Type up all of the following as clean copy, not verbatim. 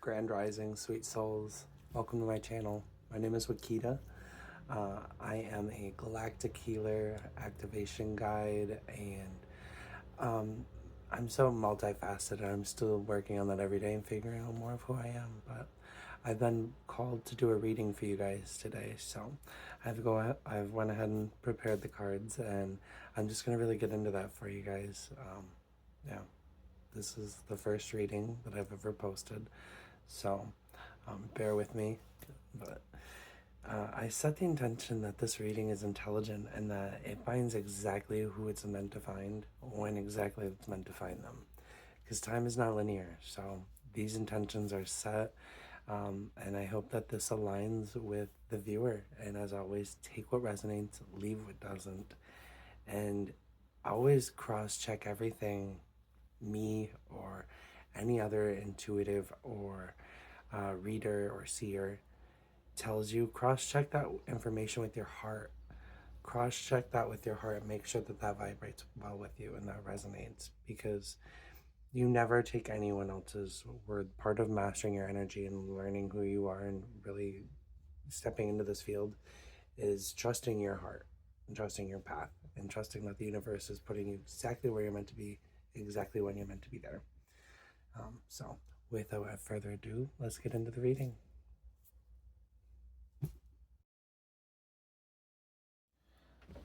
Grand Rising, sweet souls. Welcome to my channel. My name is Weketa. I am a galactic healer, activation guide, and I'm so multifaceted. I'm still working on that every day and figuring out more of who I am. But I've been called to do a reading for you guys today, so I've went ahead and prepared the cards, and I'm just gonna really get into that for you guys. Yeah, this is the first reading that I've ever posted, so bear with me. But I set the intention that this reading is intelligent and that it finds exactly who it's meant to find when exactly it's meant to find them. Because time is not linear, so these intentions are set, and I hope that this aligns with the viewer. And as always, take what resonates, leave what doesn't, and always cross-check everything me or any other intuitive or reader or seer tells you. Cross-check that information with your heart. Cross-check that with your heart and make sure that that vibrates well with you and that resonates, because you never take anyone else's word. Part of mastering your energy and learning who you are and really stepping into this field is trusting your heart and trusting your path and trusting that the universe is putting you exactly where you're meant to be, exactly when you're meant to be there. So without further ado, let's get into the reading.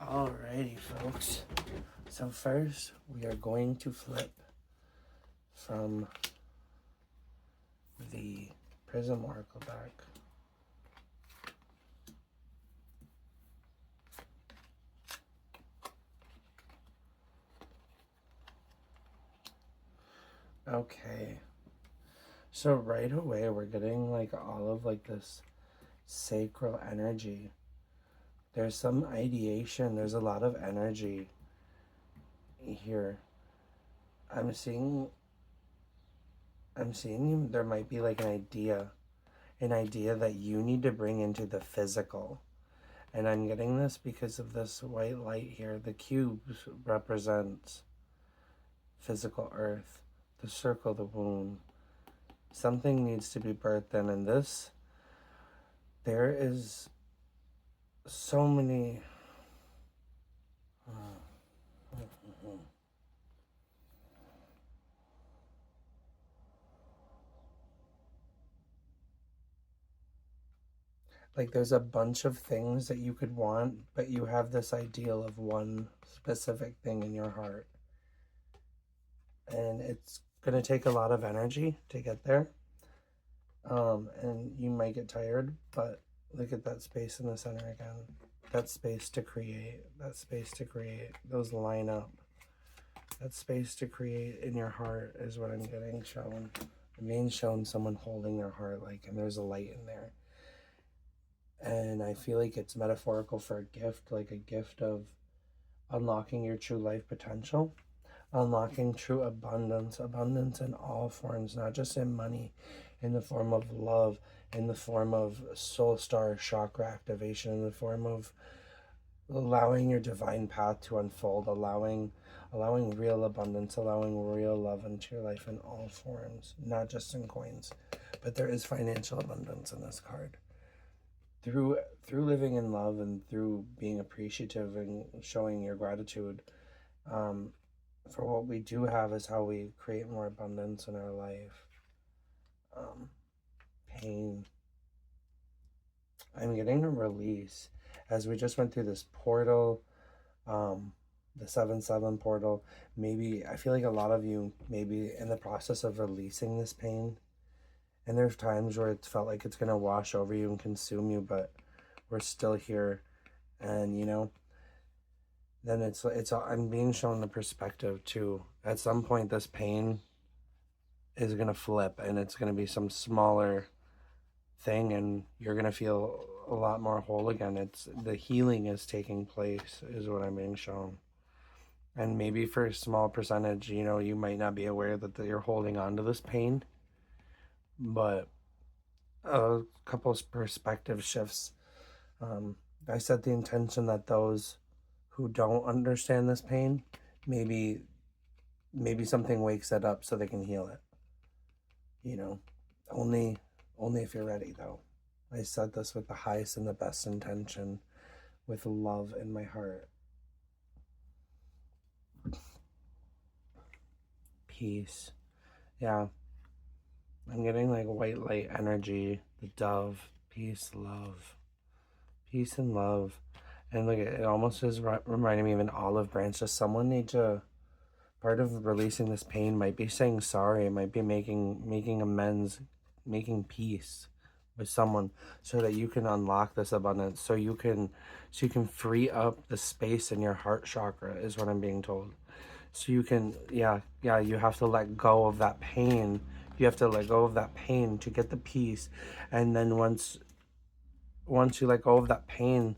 Alrighty, folks. So first, we are going to flip from the Prism Oracle deck. Okay. So right away, we're getting like all of like this sacral energy. There's some ideation. There's a lot of energy here. I'm seeing there might be like an idea that you need to bring into the physical. And I'm getting this because of this white light here. The cube represents physical earth, the circle, the womb. Something needs to be birthed in, and this, there is so many like there's a bunch of things that you could want, but you have this ideal of one specific thing in your heart, and it's going to take a lot of energy to get there, and you might get tired, but look at that space in the center again. That space to create, those line up. That space to create in your heart is what I'm getting shown. I'm being shown someone holding their heart, like, and there's a light in there. And I feel like it's metaphorical for a gift, like a gift of unlocking your true life potential, unlocking true abundance in all forms, not just in money, in the form of love, in the form of soul star chakra activation, in the form of allowing your divine path to unfold, allowing real abundance, allowing real love into your life in all forms, not just in coins. But there is financial abundance in this card. Through living in love and through being appreciative and showing your gratitude for what we do have is how we create more abundance in our life. Pain. I'm getting a release as we just went through this portal, the 7/7 portal. Maybe I feel like a lot of you may be in the process of releasing this pain, and there's times where it's felt like it's going to wash over you and consume you, but we're still here. And you know, then it's I'm being shown the perspective too. At some point this pain is going to flip and it's going to be some smaller thing, and you're going to feel a lot more whole again. It's the healing is taking place is what I'm being shown. And maybe for a small percentage, you know, you might not be aware that you're holding on to this pain, but a couple of perspective shifts. I set the intention that those who don't understand this pain, maybe something wakes it up so they can heal it. You know, Only, only if you're ready, though. I said this with the highest and the best intention, with love in my heart. Peace. Yeah. I'm getting like white light energy, the dove, peace, love, peace and love. And like it almost is reminding me of an olive branch. Just someone needs to, part of releasing this pain might be saying sorry. It might be making amends, making peace with someone so that you can unlock this abundance. So you can free up the space in your heart chakra is what I'm being told. So you can, yeah, you have to let go of that pain. You have to let go of that pain to get the peace. And then once you let go of that pain,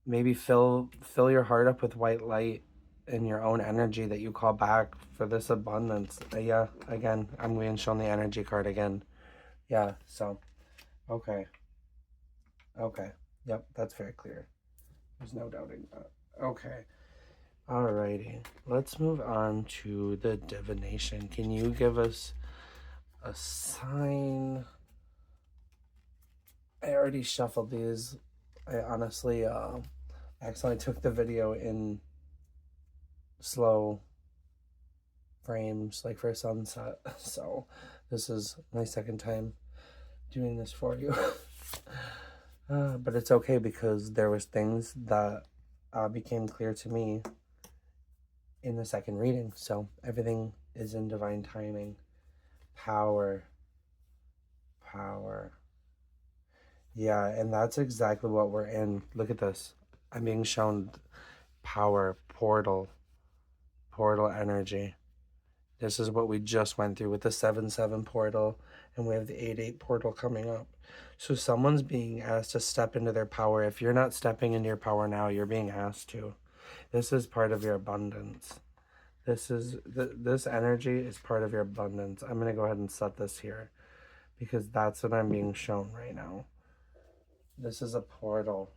maybe fill your heart up with white light and your own energy that you call back for this abundance. Yeah, again, I'm being shown the energy card again. Yeah, so okay. Yep, that's very clear. There's no doubting that. Okay. Alrighty. Let's move on to the divination. Can you give us a sign? I already shuffled these. I honestly accidentally took the video in slow frames, like for sunset. So this is my second time doing this for you. But it's okay because there was things that became clear to me in the second reading. So everything is in divine timing. Power. Yeah, and that's exactly what we're in. Look at this. I'm being shown power, portal energy. This is what we just went through with the 7-7 portal, and we have the 8-8 portal coming up. So someone's being asked to step into their power. If you're not stepping into your power now, you're being asked to. This is part of your abundance. This energy is part of your abundance. I'm going to go ahead and set this here because that's what I'm being shown right now. This is a portal.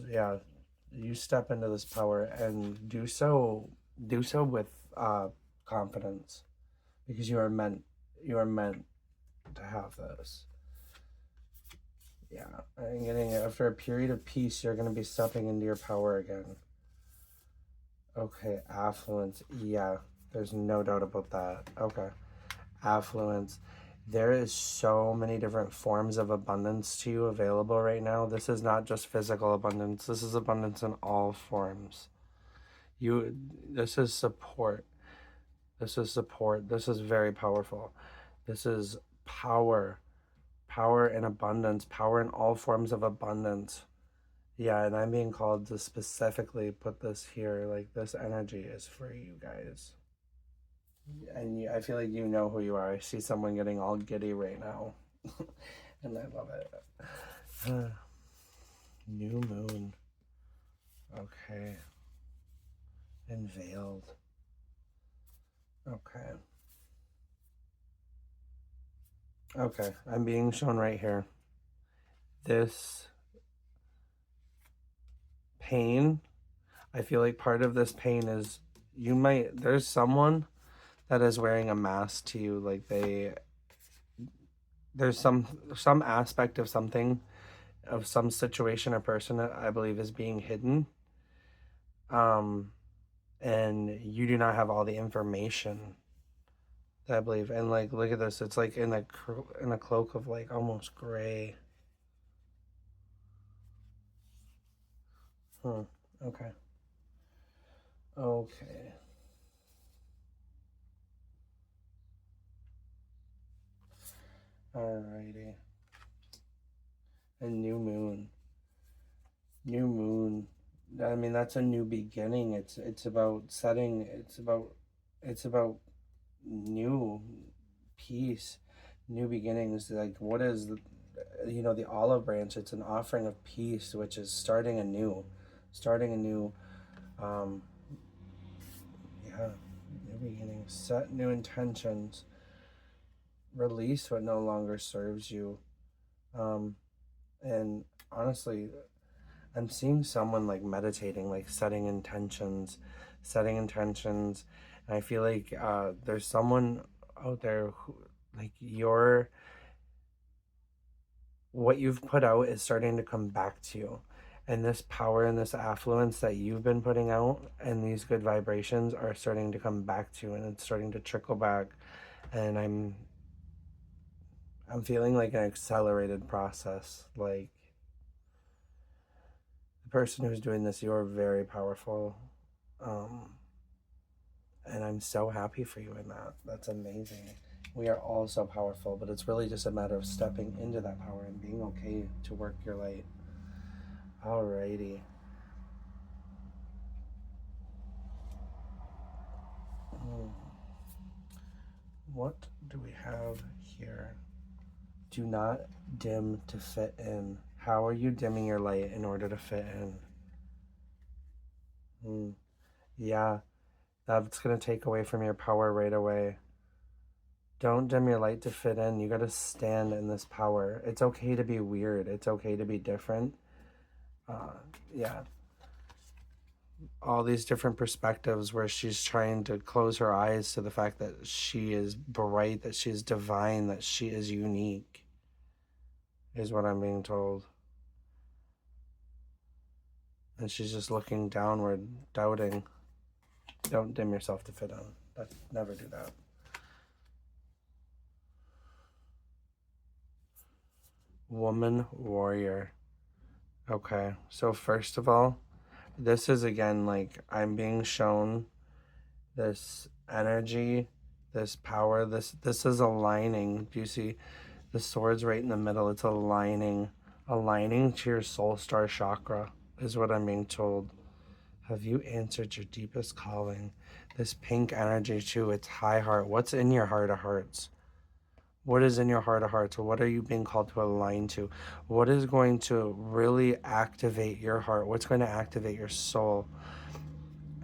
Yeah, you step into this power and do so with confidence, because you are meant to have this. Yeah, I'm getting it. After a period of peace, you're going to be stepping into your power again. Okay, affluence. Yeah, there's no doubt about that. Okay, affluence. There is so many different forms of abundance to you available right now. This is not just physical abundance. This is abundance in all forms. This is support. This is support. This is very powerful. This is power. Power in abundance. Power in all forms of abundance. Yeah, and I'm being called to specifically put this here. Like, this energy is for you guys. And I feel like you know who you are. I see someone getting all giddy right now. And I love it. New moon. Okay. And veiled. Okay. Okay, I'm being shown right here. This pain, I feel like part of this pain is there's someone that is wearing a mask to you. Like there's some aspect of something, of some situation or person that I believe is being hidden. And you do not have all the information, I believe. And like, look at this. It's like in a cloak of like almost gray. Okay. Okay. Alrighty. A new moon. New moon. I mean, that's a new beginning. It's about setting. It's about new peace, new beginnings. Like, what is the olive branch? It's an offering of peace, which is starting anew. Um, yeah, new beginnings. Set new intentions. Release what no longer serves you. And honestly, I'm seeing someone like meditating, like setting intentions. And I feel like there's someone out there who, like, what you've put out is starting to come back to you. And this power and this affluence that you've been putting out and these good vibrations are starting to come back to you, and it's starting to trickle back. And I'm feeling like an accelerated process. Like, the person who's doing this, you're very powerful. Um, and I'm so happy for you in that. That's amazing. We are all so powerful, but it's really just a matter of stepping into that power and being okay to work your light. Alrighty. What do we have here? Do not dim to fit in. How are you dimming your light in order to fit in? Yeah, that's going to take away from your power right away. Don't dim your light to fit in. You got to stand in this power. It's okay to be weird. It's okay to be different. Yeah. All these different perspectives where she's trying to close her eyes to the fact that she is bright, that she is divine, that she is unique, is what I'm being told. And she's just looking downward, doubting. Don't dim yourself to fit in. Never do that. Woman warrior. Okay, so first of all, this is again like I'm being shown this energy, this power, this is aligning. Do you see the sword's right in the middle? It's aligning to your soul star chakra, is what I'm being told. Have you answered your deepest calling? This pink energy too, it's high heart. What's in your heart of hearts? What is in your heart of hearts? What are you being called to align to? What is going to really activate your heart? What's going to activate your soul?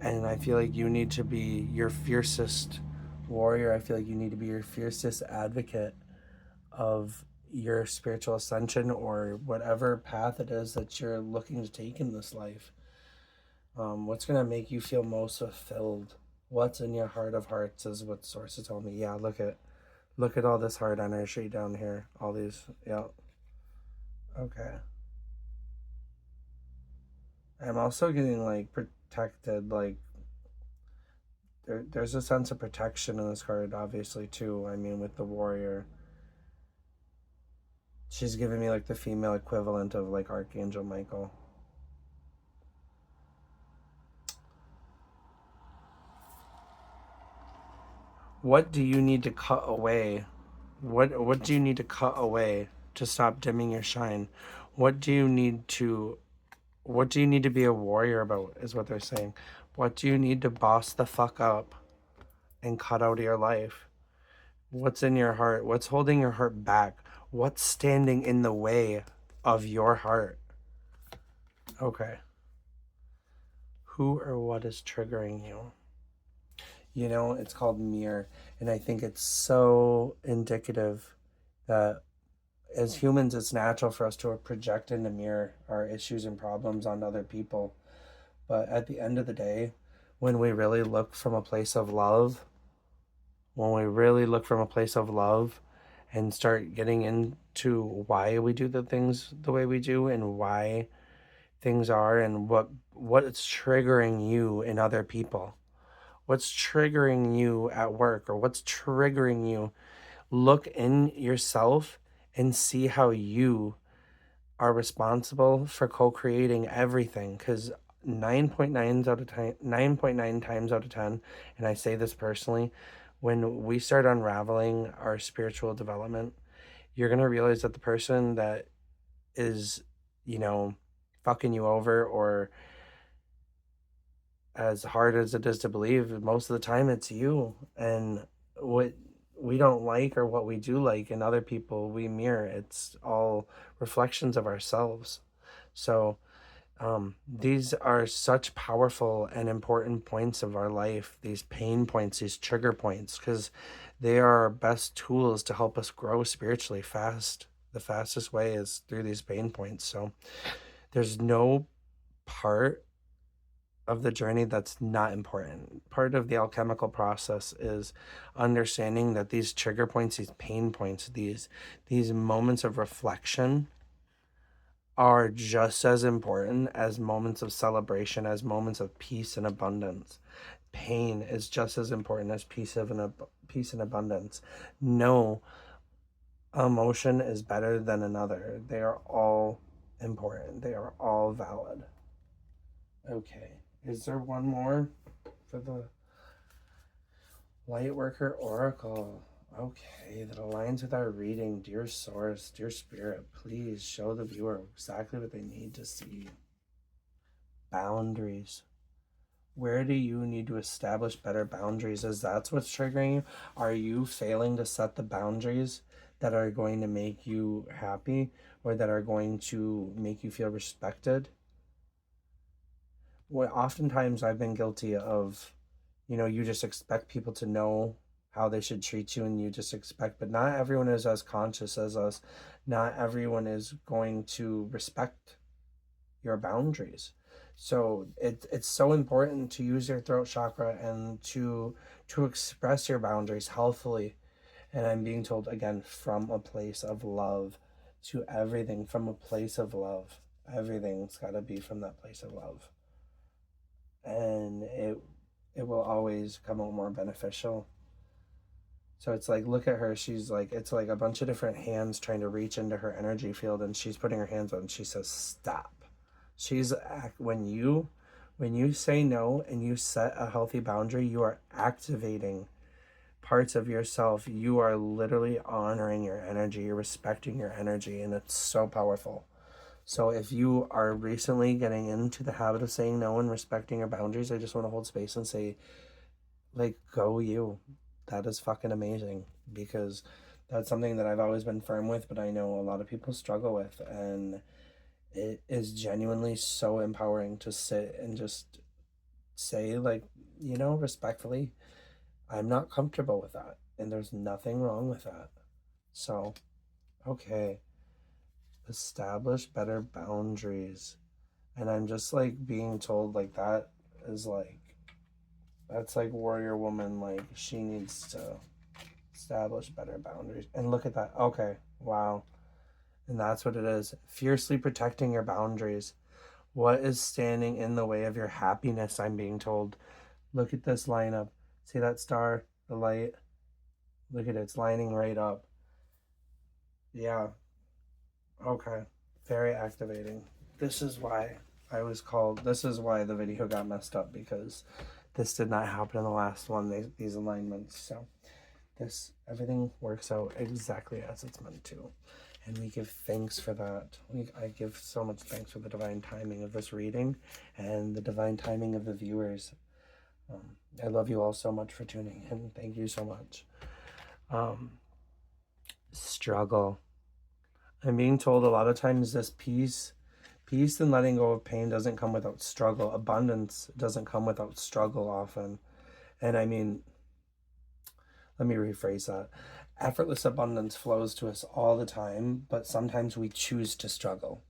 And I feel like you need to be your fiercest warrior. I feel like you need to be your fiercest advocate of your spiritual ascension or whatever path it is that you're looking to take in this life. What's going to make you feel most fulfilled? What's in your heart of hearts is what sources told me. Yeah, look at all this heart energy down here. All these, yeah. Okay. I'm also getting like protected, like there's a sense of protection in this card, obviously, too. I mean, with the warrior, she's giving me like the female equivalent of like Archangel Michael. What do you need to cut away? What do you need to cut away to stop dimming your shine? What do you need to be a warrior about, is what they're saying. What do you need to boss the fuck up and cut out of your life? What's in your heart? What's holding your heart back? What's standing in the way of your heart? Okay. Who or what is triggering you? You know, it's called mirror. And I think it's so indicative that as humans, it's natural for us to project and to mirror our issues and problems on other people. But at the end of the day, when we really look from a place of love, and start getting into why we do the things the way we do and why things are and what's triggering you in other people, what's triggering you at work, or what's triggering you, look in yourself and see how you are responsible for co-creating everything. Because 9.9 times out of 10, and I say this personally, when we start unraveling our spiritual development, you're going to realize that the person that is, you know, fucking you over, or as hard as it is to believe, most of the time it's you. And what we don't like or what we do like in other people, we mirror. It's all reflections of ourselves. So these are such powerful and important points of our life, these pain points, these trigger points, because they are our best tools to help us grow spiritually fast. The fastest way is through these pain points. So there's no part of the journey that's not important. Part of the alchemical process is understanding that these trigger points, these pain points, these moments of reflection are just as important as moments of celebration, as moments of peace and abundance. Pain is just as important as peace and abundance. No emotion is better than another. They are all important. They are all valid. Okay. Is there one more for the Lightworker Oracle? Okay, that aligns with our reading. Dear Source, dear Spirit, please show the viewer exactly what they need to see. Boundaries. Where do you need to establish better boundaries? Is that's what's triggering you? Are you failing to set the boundaries that are going to make you happy or that are going to make you feel respected? Well, oftentimes I've been guilty of, you just expect people to know how they should treat you, and you just expect, but not everyone is as conscious as us. Not everyone is going to respect your boundaries. So it's so important to use your throat chakra and to express your boundaries healthfully. And I'm being told again, from a place of love, to everything from a place of love. Everything's got to be from that place of love, and it will always come out more beneficial. So it's like, look at her. She's like, it's like a bunch of different hands trying to reach into her energy field, and she's putting her hands on, and she says, stop. She's when you say no and you set a healthy boundary, you are activating parts of yourself. You are literally honoring your energy. You're respecting your energy, and it's so powerful. So if you are recently getting into the habit of saying no and respecting your boundaries, I just want to hold space and say, like, go you. That is fucking amazing, because that's something that I've always been firm with, but I know a lot of people struggle with, and it is genuinely so empowering to sit and just say, like, respectfully, I'm not comfortable with that, and there's nothing wrong with that. So, okay, establish better boundaries. And I'm just like being told, like, that is like, that's like warrior woman, like, she needs to establish better boundaries. And look at that. Okay, wow. And that's what it is. Fiercely protecting your boundaries. What is standing in the way of your happiness, I'm being told? Look at this lineup. See that star, the light? Look at it. It's lining right up. Yeah. Okay. Very activating. This is why this is why the video got messed up, because this did not happen in the last one, these alignments. So everything works out exactly as it's meant to. And we give thanks for that. I give so much thanks for the divine timing of this reading and the divine timing of the viewers. I love you all so much for tuning in. Thank you so much. Struggle. I'm being told a lot of times this peace and letting go of pain doesn't come without struggle. Abundance doesn't come without struggle often. And I mean, let me rephrase that. Effortless abundance flows to us all the time, but sometimes we choose to struggle.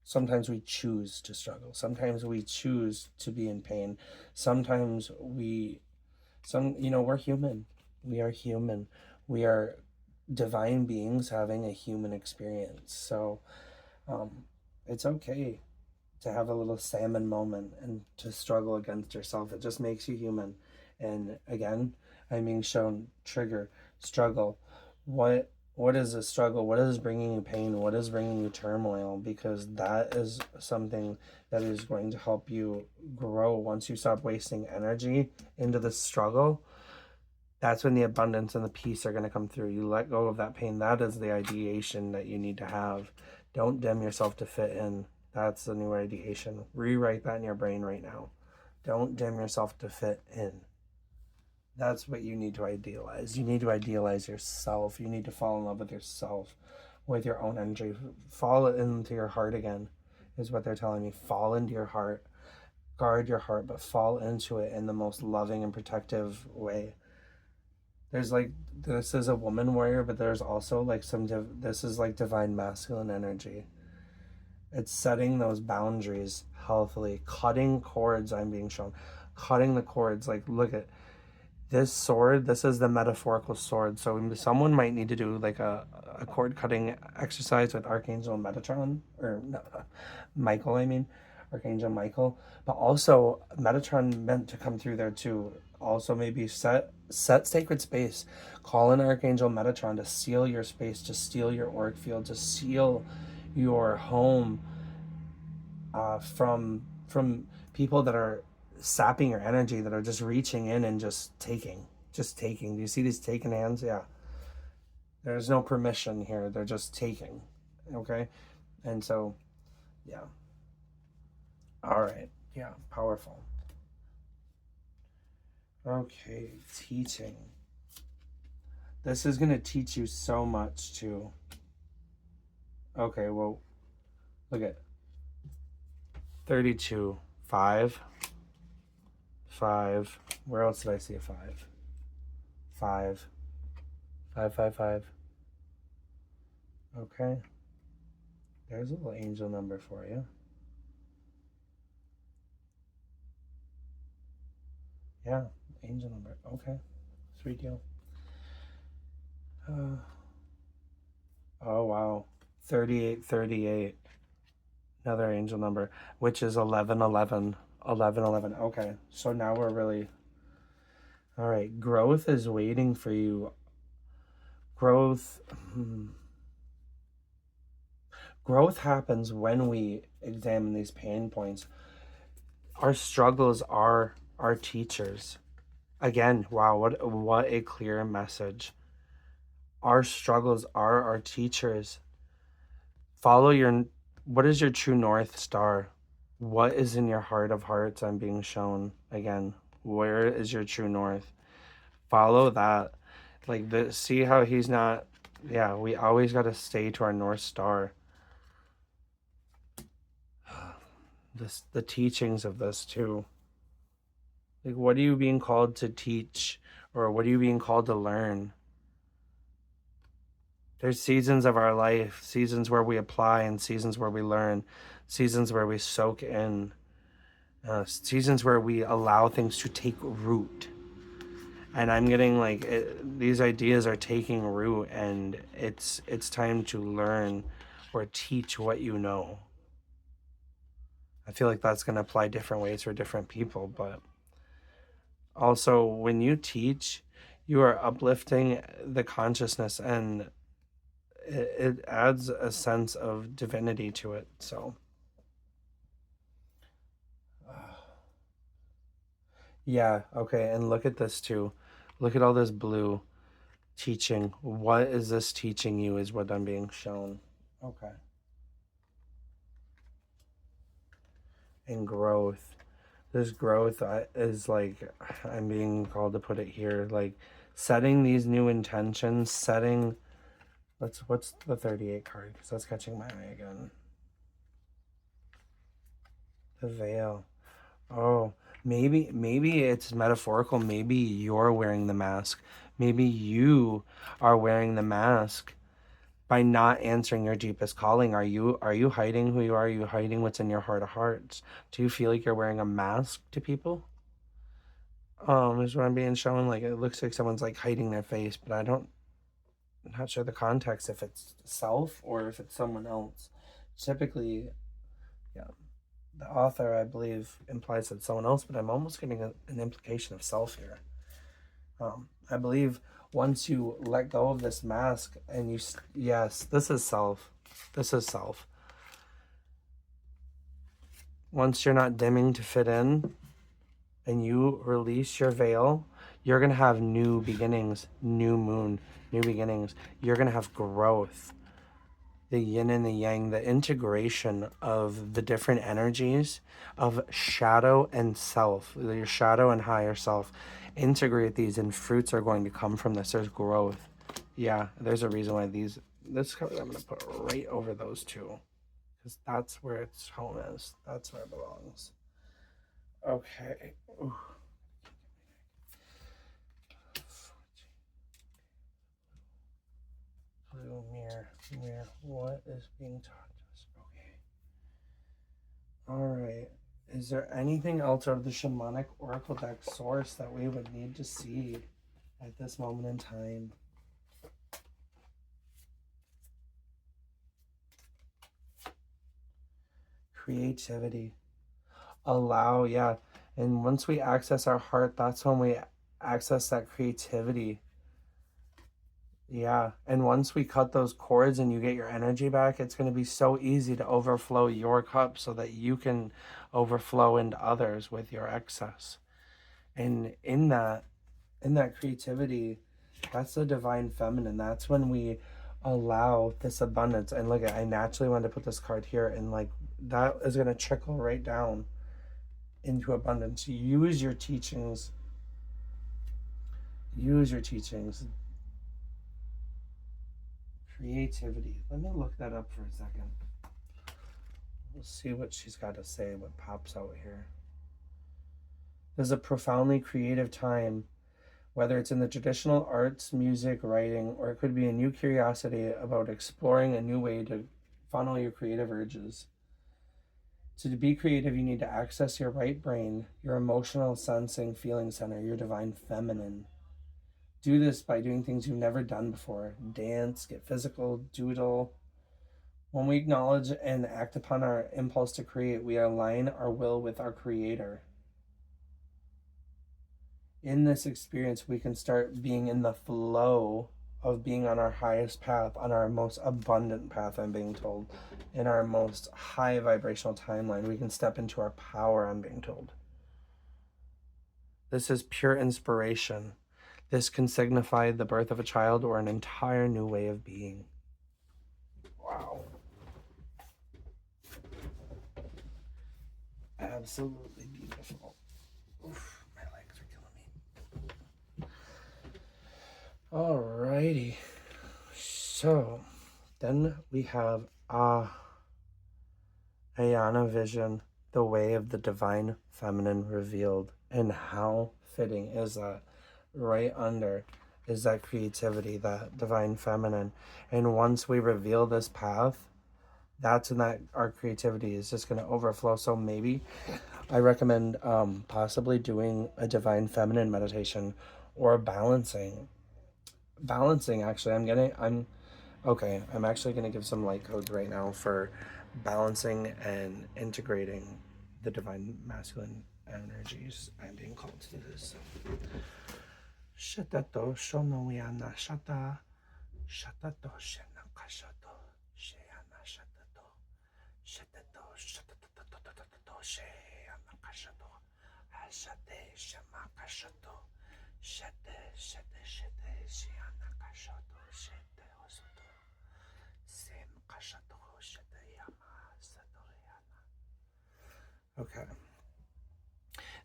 Sometimes we choose to struggle. Sometimes we choose to be in pain. Sometimes we're human. We are human. We are divine beings having a human experience. So it's okay to have a little salmon moment and to struggle against yourself. It just makes you human. And again, I'm being shown trigger, struggle. What is a struggle? What is bringing you pain? What is bringing you turmoil? Because that is something that is going to help you grow. Once you stop wasting energy into the struggle, that's when the abundance and the peace are going to come through. You let go of that pain. That is the ideation that you need to have. Don't dim yourself to fit in. That's the new ideation. Rewrite that in your brain right now. Don't dim yourself to fit in. That's what you need to idealize. You need to idealize yourself. You need to fall in love with yourself, with your own energy. Fall into your heart again, is what they're telling me. Fall into your heart. Guard your heart, but fall into it in the most loving and protective way. There's like, this is a woman warrior, but there's also like this is like divine masculine energy. It's setting those boundaries healthily, cutting cords. I'm being shown, cutting the cords. Like, look at, This sword, this is the metaphorical sword. So someone might need to do like a cord cutting exercise with Archangel Metatron, or no, Michael, I mean, Archangel Michael. But also Metatron meant to come through there too. Also maybe set sacred space. Call in Archangel Metatron to seal your space, to seal your auric field, to seal your home from people that are sapping your energy, that are just reaching in and just taking. Do you see these taking hands? Yeah, there's no permission here, they're just taking. Okay, and so yeah, all right, yeah, powerful. Okay, teaching, this is going to teach you so much too. Okay, well, look at 32, 5, 5. Where else did I see a 5? 5, 5, 5, 5. Okay, there's a little angel number for you. Yeah, angel number. Okay, sweet deal. Oh wow, 38, 38. Another angel number, which is 11, 11, 11, 11. Okay, so now we're really all right. Growth is waiting for you. Growth. Growth happens when we examine these pain points. Our struggles are our teachers. Again, wow, what a clear message. Our struggles are our teachers. Follow your, what is your true north star? What is in your heart of hearts? I'm being shown again. Where is your true north? Follow that. Like the, see how he's not, yeah, we always got to stay to our north star. This, the teachings of this too. Like, what are you being called to teach, or what are you being called to learn? There's seasons of our life, seasons where we apply and seasons where we learn, seasons where we soak in, seasons where we allow things to take root. And I'm getting like these ideas are taking root, and it's time to learn or teach what you know. I feel like that's going to apply different ways for different people, but also when you teach, you are uplifting the consciousness, and it adds a sense of divinity to it. So yeah, okay, and look at this too. Look at all this blue teaching. What is this teaching you is what I'm being shown. Okay. And growth. This growth is like, I'm being called to put it here, like setting these new intentions, setting, what's the 38 card? Because that's catching my eye again. The veil. Oh, maybe it's metaphorical. Maybe you're wearing the mask. Maybe you are wearing the mask by not answering your deepest calling. Are you hiding who you are? Are you hiding what's in your heart of hearts? Do you feel like you're wearing a mask to people? Is what I'm being shown. Like it looks like someone's like hiding their face, but I'm not sure the context, if it's self or if it's someone else. Typically, yeah, the author, I believe, implies that someone else, but I'm almost getting an implication of self here. I believe once you let go of this mask and you, yes, this is self. This is self. Once you're not dimming to fit in and you release your veil, you're going to have new beginnings, new moon, new beginnings. You're going to have growth. The yin and the yang, the integration of the different energies of shadow and self, your shadow and higher self. Integrate these and fruits are going to come from this. There's growth. Yeah, there's a reason why this color I'm going to put right over those two, because that's where its home is. That's where it belongs. Okay. Ooh. Blue mirror. What is being taught to us? Okay. All right. Is there anything else out of the shamanic oracle deck source that we would need to see at this moment in time? Creativity. Allow, yeah. And once we access our heart, that's when we access that creativity. Yeah. And once we cut those cords and you get your energy back, it's going to be so easy to overflow your cup so that you can overflow into others with your excess. And in that creativity, that's the divine feminine. That's when we allow this abundance. And look at, I naturally wanted to put this card here, and like that is going to trickle right down into abundance. Use your teachings. Use your teachings. Creativity. Let me look that up for a second. We'll see what she's got to say, what pops out here. This is a profoundly creative time, whether it's in the traditional arts, music, writing, or it could be a new curiosity about exploring a new way to funnel your creative urges. So to be creative, you need to access your right brain, your emotional sensing feeling center, your divine feminine. Do this by doing things you've never done before. Dance, get physical, doodle. When we acknowledge and act upon our impulse to create, we align our will with our creator. In this experience, we can start being in the flow of being on our highest path, on our most abundant path, I'm being told. In our most high vibrational timeline, we can step into our power, I'm being told. This is pure inspiration. This can signify the birth of a child or an entire new way of being. Wow. Absolutely beautiful. Oof, my legs are killing me. Alrighty. So, then we have Ayana Vision, the way of the divine feminine revealed. And how fitting is that? Right under is that creativity, that divine feminine. And once we reveal this path, that's when that our creativity is just going to overflow. So maybe I recommend possibly doing a divine feminine meditation or balancing. Actually, I'm actually going to give some light codes right now for balancing and integrating the divine masculine energies. I'm being called to do this. Shatato shonoyana shata shatato shenakashato sheyana shatato shatato shatato sheyanakashato ashate shamakashato shate shate shate sheyanakashato shate osoto semkashato shate yama satoyana. Okay.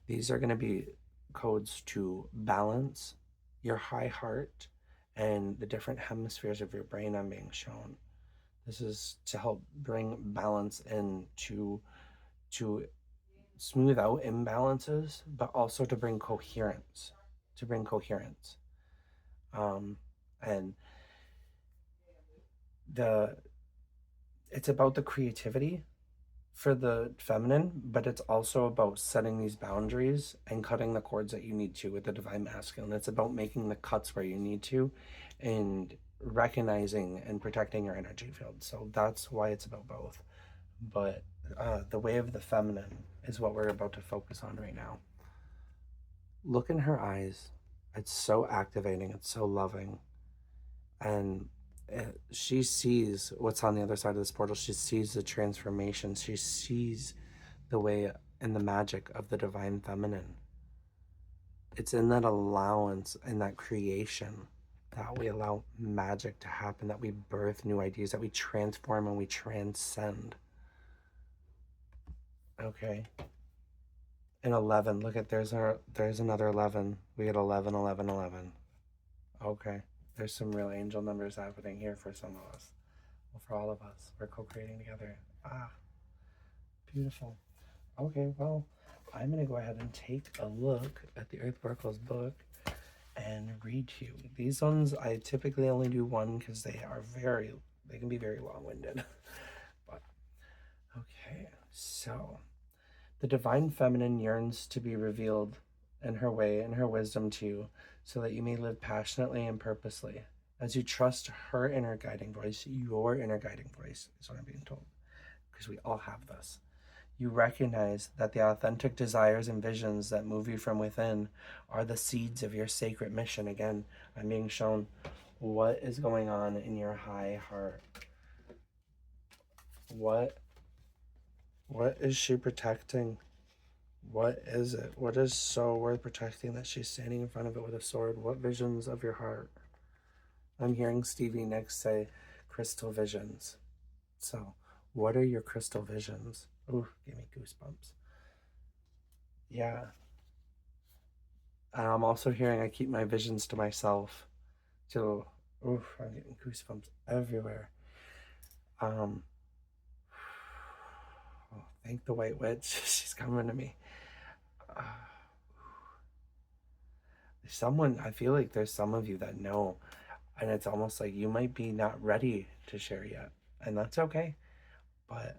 These are going to be codes to balance your high heart and the different hemispheres of your brain I'm being shown. This is to help bring balance in to smooth out imbalances, but also to bring coherence. And it's about the creativity for the feminine, but it's also about setting these boundaries and cutting the cords that you need to with the divine masculine. It's about making the cuts where you need to and recognizing and protecting your energy field. So that's why it's about both. But the way of the feminine is what we're about to focus on right now. Look in her eyes. It's so activating. It's so loving. And she sees what's on the other side of this portal. She sees the transformation. She sees the way and the magic of the divine feminine. It's in that allowance and that creation that we allow magic to happen, that we birth new ideas, that we transform and we transcend. Okay. And 11, look at, there's another 11. We get 11, 11, 11. Okay. There's some real angel numbers happening here for some of us. Well, for all of us. We're co-creating together. Beautiful. Okay, well, I'm going to go ahead and take a look at the Earth Oracle's book and read to you. These ones, I typically only do one because they can be very long-winded. But, okay, so The divine feminine yearns to be revealed in her way and her wisdom to you, so that you may live passionately and purposely. As you trust her inner guiding voice, your inner guiding voice is what I'm being told, because we all have this. You recognize that the authentic desires and visions that move you from within are the seeds of your sacred mission. Again, I'm being shown what is going on in your high heart. What is she protecting? What is it? What is so worth protecting that she's standing in front of it with a sword? What visions of your heart? I'm hearing Stevie Nicks say crystal visions. So, what are your crystal visions? Ooh, gave me goosebumps. Yeah. And I'm also hearing I keep my visions to myself. So, oof, I'm getting goosebumps everywhere. Oh, thank the White Witch. She's coming to me. Someone, I feel like there's some of you that know, and it's almost like you might be not ready to share yet, and that's okay. But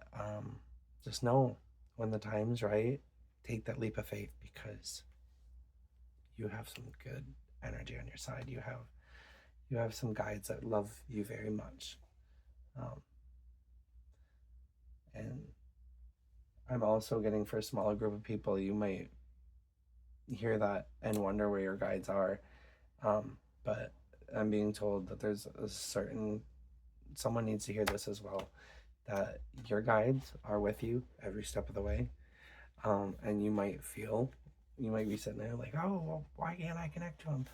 just know when the time's right, take that leap of faith, because you have some good energy on your side. You have some guides that love you very much, and I'm also getting, for a smaller group of people, you might hear that and wonder where your guides are. But I'm being told that there's a certain, someone needs to hear this as well, that your guides are with you every step of the way. And you might be sitting there like, oh, well, why can't I connect to them?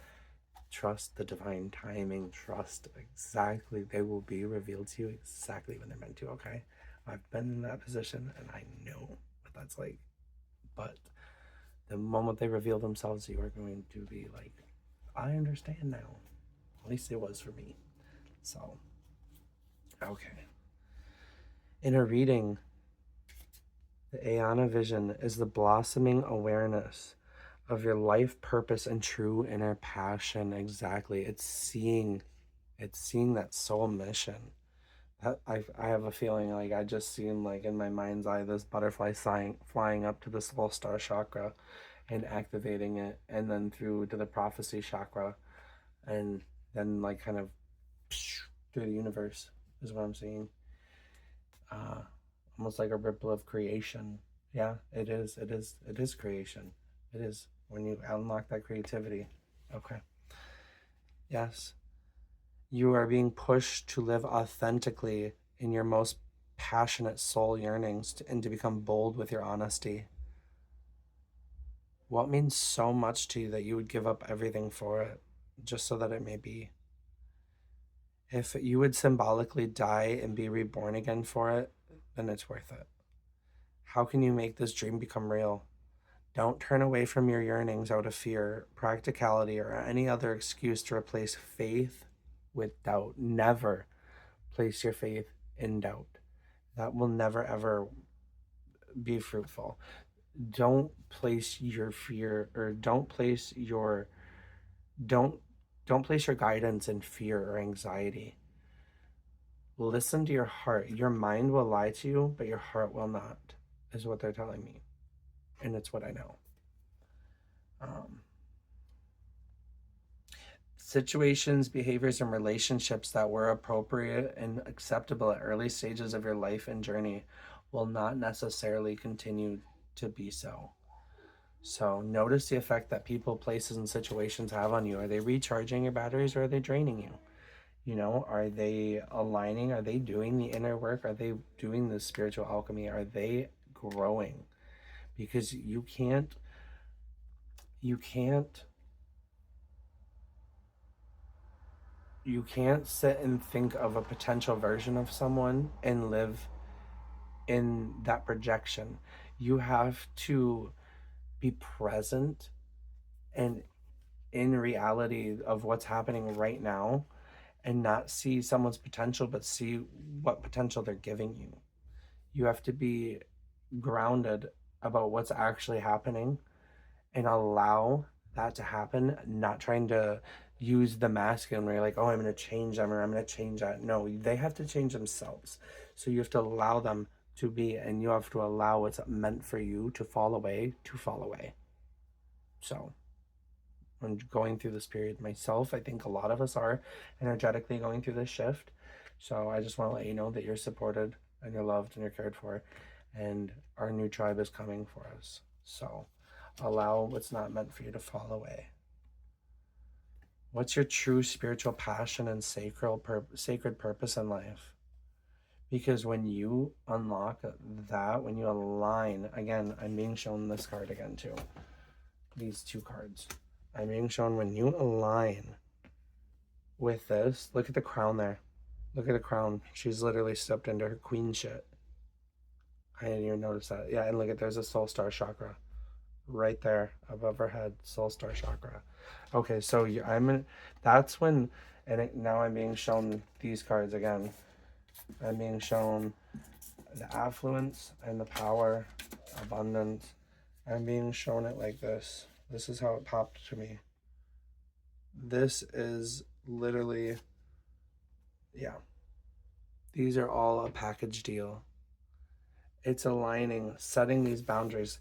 Trust the divine timing. Trust exactly. They will be revealed to you exactly when they're meant to, okay? I've been in that position and I know what that's like. But the moment they reveal themselves, you are going to be like, I understand now. At least it was for me. So, okay. In a reading, the Ayana vision is the blossoming awareness of your life purpose and true inner passion. Exactly. It's seeing that soul mission. I have a feeling like I just seen, like, in my mind's eye, this butterfly flying up to the soul star chakra and activating it, and then through to the prophecy chakra, and then like kind of through the universe is what I'm seeing. Almost like a ripple of creation. Yeah, it is. It is creation. It is when you unlock that creativity. Okay. Yes. You are being pushed to live authentically in your most passionate soul yearnings, and to become bold with your honesty. What means so much to you that you would give up everything for it, just so that it may be? If you would symbolically die and be reborn again for it, then it's worth it. How can you make this dream become real? Don't turn away from your yearnings out of fear, practicality, or any other excuse to replace faith with doubt. Never place your faith in doubt. That will never ever be fruitful. Don't place your fear, or don't place your guidance in fear or anxiety. Listen to your heart. Your mind will lie to you, but your heart will not, is what they're telling me. And it's what I know. Situations, behaviors, and relationships that were appropriate and acceptable at early stages of your life and journey will not necessarily continue to be so. So notice the effect that people, places, and situations have on you. Are they recharging your batteries, or are they draining you? You know, are they aligning? Are they doing the inner work? Are they doing the spiritual alchemy? Are they growing? Because you can't sit and think of a potential version of someone and live in that projection. You have to be present and in reality of what's happening right now, and not see someone's potential, but see what potential they're giving you. You have to be grounded about what's actually happening and allow that to happen, not trying to use the masculine where you're like, oh, I'm going to change them, or I'm going to change that. No, they have to change themselves. So you have to allow them to be, and you have to allow what's meant for you to fall away to fall away. So when going through this period myself, I think a lot of us are energetically going through this shift. So I just want to let you know that you're supported and you're loved and you're cared for, and our new tribe is coming for us. So allow what's not meant for you to fall away. What's your true spiritual passion and sacred purpose in life? Because when you unlock that, when you align, again, I'm being shown this card again too. These two cards. I'm being shown when you align with this. Look at the crown there. Look at the crown. She's literally stepped into her queen shit. I didn't even notice that. Yeah, and look at, there's a soul star chakra right there above her head. Soul star chakra. Okay, so that's when, now I'm being shown these cards again. I'm being shown the affluence and the power, abundance. I'm being shown it like this. This is how it popped to me. This is literally, yeah. These are all a package deal. It's aligning, setting these boundaries,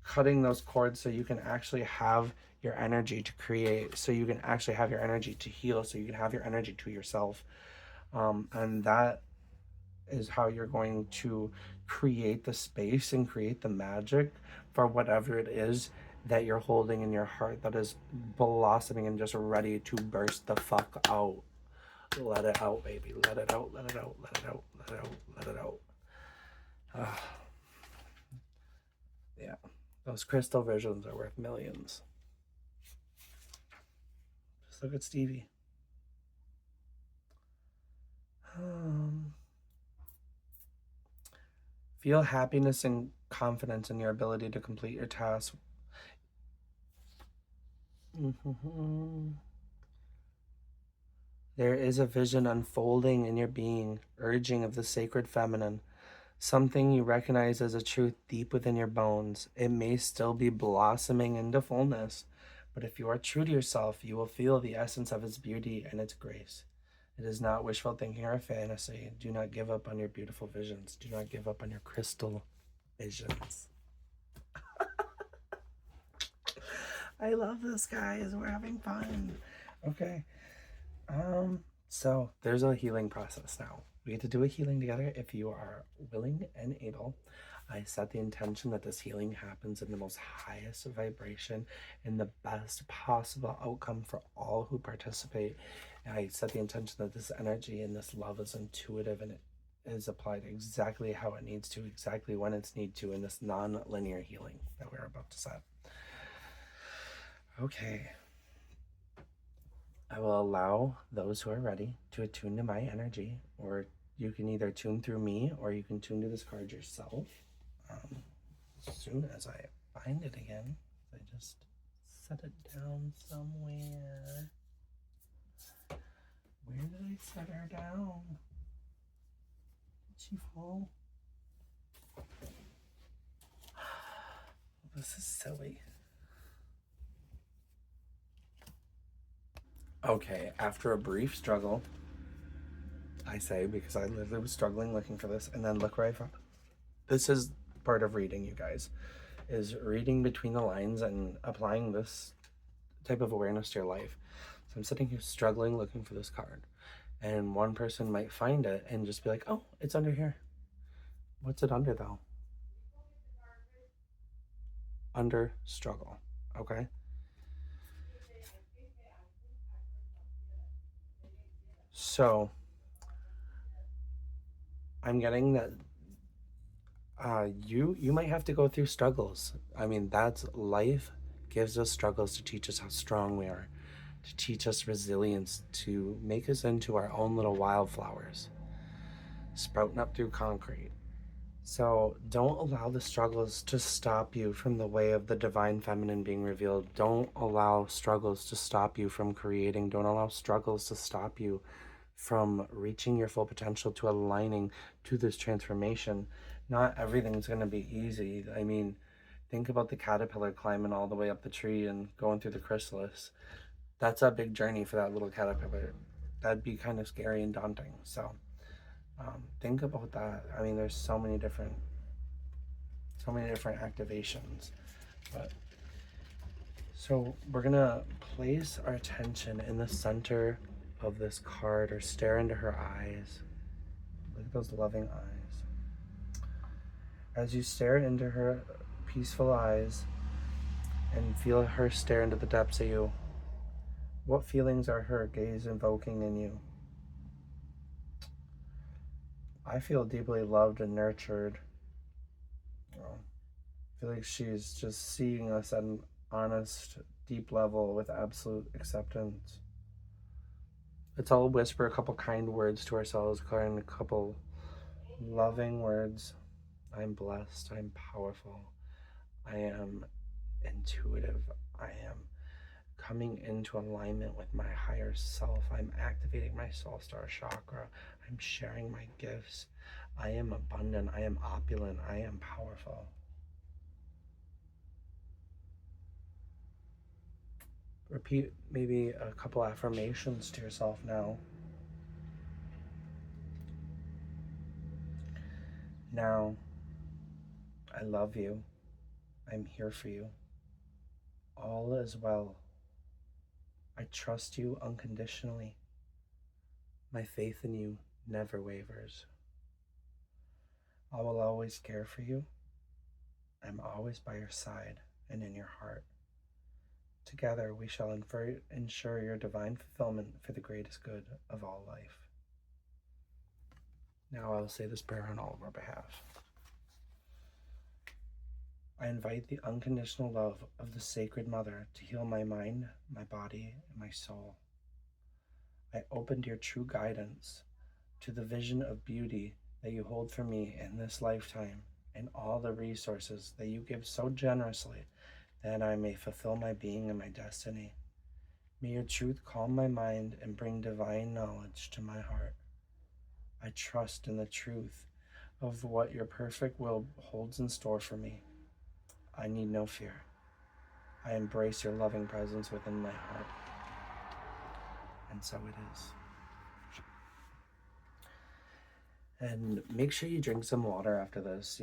cutting those cords so you can actually have your energy to create, so you can actually have your energy to heal, so you can have your energy to yourself. And that is how you're going to create the space and create the magic for whatever it is that you're holding in your heart that is blossoming and just ready to burst the fuck out. Let it out, baby. Let it out, let it out, let it out, let it out, let it out. Yeah, those crystal visions are worth millions. Just look at Stevie. Feel happiness and confidence in your ability to complete your task. There is a vision unfolding in your being, urging of the sacred feminine, something you recognize as a truth deep within your bones. It may still be blossoming into fullness, but if you are true to yourself, you will feel the essence of its beauty and its grace. It is not wishful thinking or a fantasy. Do not give up on your beautiful visions. Do not give up on your crystal visions. I love this, guys. We're having fun. Okay. So there's a healing process now. We get to do a healing together if you are willing and able. I set the intention that this healing happens in the most highest vibration and the best possible outcome for all who participate. I set the intention that this energy and this love is intuitive and it is applied exactly how it needs to, exactly when it's need to, in this non-linear healing that we're about to set. Okay. I will allow those who are ready to attune to my energy, or you can either tune through me or you can tune to this card yourself. As soon as I find it again, I just set it down somewhere. Where did I set her down? Did she fall? This is silly. Okay, after a brief struggle, I say, because I literally was struggling looking for this, and then look where I found it. This is part of reading, you guys, is reading between the lines and applying this type of awareness to your life. So I'm sitting here struggling looking for this card, and one person might find it and just be like, oh, it's under here. What's it under, though? Under struggle. Okay. So I'm getting that you might have to go through struggles. I mean, that's life gives us struggles to teach us how strong we are, to teach us resilience, to make us into our own little wildflowers, sprouting up through concrete. So don't allow the struggles to stop you from the way of the divine feminine being revealed. Don't allow struggles to stop you from creating. Don't allow struggles to stop you from reaching your full potential, to aligning to this transformation. Not everything's going to be easy. I mean, think about the caterpillar climbing all the way up the tree and going through the chrysalis. That's a big journey for that little caterpillar. That'd be kind of scary and daunting. So Think about that. I mean, there's so many different activations. But so we're gonna place our attention in the center of this card, or stare into her eyes. Look at those loving eyes. As you stare into her peaceful eyes and feel her stare into the depths of you, what feelings are her gaze invoking in you? I feel deeply loved and nurtured. I feel like she's just seeing us at an honest, deep level with absolute acceptance. Let's all whisper a couple kind words to ourselves, a couple loving words. I'm blessed. I'm powerful. I am intuitive. I am coming into alignment with my higher self. I'm activating my soul star chakra. I'm sharing my gifts. I am abundant. I am opulent. I am powerful. Repeat maybe a couple affirmations to yourself now. Now, I love you. I'm here for you. All is well. I trust you unconditionally. My faith in you never wavers. I will always care for you. I'm always by your side and in your heart. Together we shall ensure your divine fulfillment for the greatest good of all life. Now I will say this prayer on all of our behalf. I invite the unconditional love of the Sacred Mother to heal my mind, my body, and my soul. I open to your true guidance, to the vision of beauty that you hold for me in this lifetime, and all the resources that you give so generously that I may fulfill my being and my destiny. May your truth calm my mind and bring divine knowledge to my heart. I trust in the truth of what your perfect will holds in store for me. I need no fear. I embrace your loving presence within my heart. And so it is. And make sure you drink some water after this,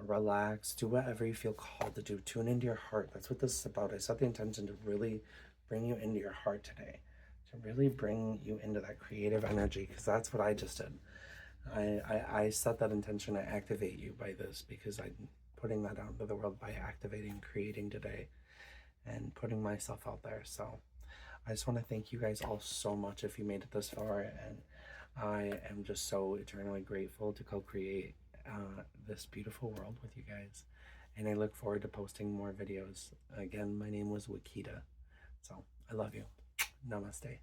relax, do whatever you feel called to do. Tune into your heart. That's what this is about. I set the intention to really bring you into your heart today, to really bring you into that creative energy, because that's what I just did. I set that intention. I activate you by this, because I'm putting that out into the world by activating, creating today, and putting myself out there. So I just want to thank you guys all so much if you made it this far, and I am just so eternally grateful to co-create this beautiful world with you guys, and I look forward to posting more videos. Again, my name was Weketa, so I love you. Namaste.